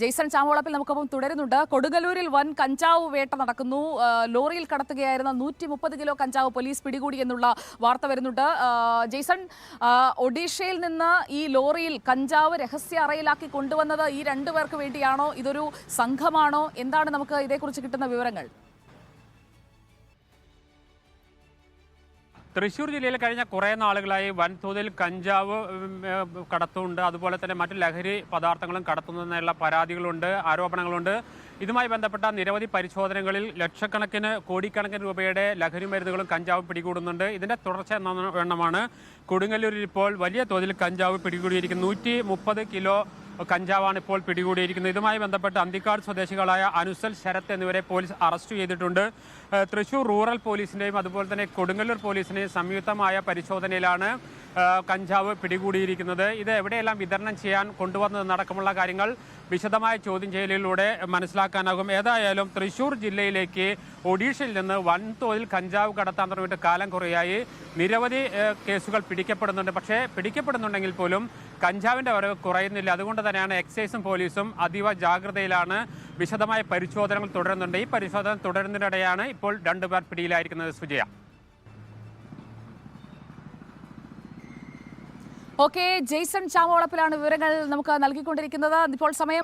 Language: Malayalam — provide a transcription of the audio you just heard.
ജെയ്സൺ ചാമോളപ്പിൽ നമുക്കൊപ്പം തുടരുന്നുണ്ട്. കൊടുങ്ങല്ലൂരിൽ വൻ കഞ്ചാവ് വേട്ട നടക്കുന്നു. ലോറിയിൽ കടത്തുകയായിരുന്ന 130 കിലോ കഞ്ചാവ് പോലീസ് പിടികൂടി എന്നുള്ള വാർത്ത വരുന്നുണ്ട്. ജെയ്സൺ, ഒഡീഷയിൽ നിന്ന് ഈ ലോറിയിൽ കഞ്ചാവ് രഹസ്യ അറയിലാക്കി കൊണ്ടുവന്നത് ഈ രണ്ടുപേർക്ക് വേണ്ടിയാണോ? ഇതൊരു സംഘമാണോ? എന്താണ് നമുക്ക് ഇതേക്കുറിച്ച് കിട്ടുന്ന വിവരങ്ങൾ? തൃശ്ശൂർ ജില്ലയിൽ കഴിഞ്ഞ കുറേ നാളുകളായി വൻതോതിൽ കഞ്ചാവ് കടത്തുന്നുണ്ട്, അതുപോലെ തന്നെ മറ്റു ലഹരി പദാർത്ഥങ്ങളും കടത്തുന്നതിനുള്ള പരാതികളുണ്ട്, ആരോപണങ്ങളുണ്ട്. ഇതുമായി ബന്ധപ്പെട്ട നിരവധി പരിശോധനകളിൽ ലക്ഷക്കണക്കിന് കോടിക്കണക്കിന് രൂപയുടെ ലഹരി മരുന്നുകളും കഞ്ചാവും പിടികൂടുന്നുണ്ട്. ഇതിന്റെ തുടർച്ച എന്ന എണ്ണമാണ് കൊടുങ്ങല്ലൂരിൽ ഇപ്പോൾ വലിയ തോതിൽ കഞ്ചാവ് പിടികൂടിയിരിക്കുന്നത്. 130 കിലോ കഞ്ചാവാണ് ഇപ്പോൾ പിടികൂടിയിരിക്കുന്നത്. ഇതുമായി ബന്ധപ്പെട്ട് അന്തിക്കാട് സ്വദേശികളായ അനുസൽ, ശരത് എന്നിവരെ പോലീസ് അറസ്റ്റ് ചെയ്തിട്ടുണ്ട്. തൃശ്ശൂർ റൂറൽ പോലീസിന്റെയും അതുപോലെ തന്നെ കൊടുങ്ങല്ലൂർ പോലീസിന്റെയും സംയുക്തമായ പരിശോധനയിലാണ് കഞ്ചാവ് പിടികൂടിയിരിക്കുന്നത്. ഇത് എവിടെയെല്ലാം വിതരണം ചെയ്യാൻ കൊണ്ടുവന്നതെന്നടക്കമുള്ള കാര്യങ്ങൾ വിശദമായ ചോദ്യം ചെയ്യലിലൂടെ മനസ്സിലാക്കാനാകും. ഏതായാലും തൃശ്ശൂർ ജില്ലയിലേക്ക് ഒഡീഷയിൽ നിന്ന് വൻതോതിൽ കഞ്ചാവ് കടത്താൻ തുടങ്ങിയിട്ട് കാലം കുറയായി. നിരവധി കേസുകൾ പിടിക്കപ്പെടുന്നുണ്ട്. പക്ഷേ പിടിക്കപ്പെടുന്നുണ്ടെങ്കിൽ പോലും കഞ്ചാവിൻ്റെ വരവ് കുറയുന്നില്ല. അതുകൊണ്ട് തന്നെയാണ് എക്സൈസും പോലീസും അതീവ ജാഗ്രതയിലാണ്. വിശദമായ പരിശോധനകൾ തുടരുന്നുണ്ട്. ഈ പരിശോധന തുടരുന്നതിനിടെയാണ് ഇപ്പോൾ രണ്ടുപേർ പിടിയിലായിരിക്കുന്നത്. സുജയ. ഓക്കെ, ജെയ്സൺ ചാമോളപ്പിലാണ് വിവരങ്ങൾ നമുക്ക് നൽകിക്കൊണ്ടിരിക്കുന്നത്. ഇപ്പോൾ സമയം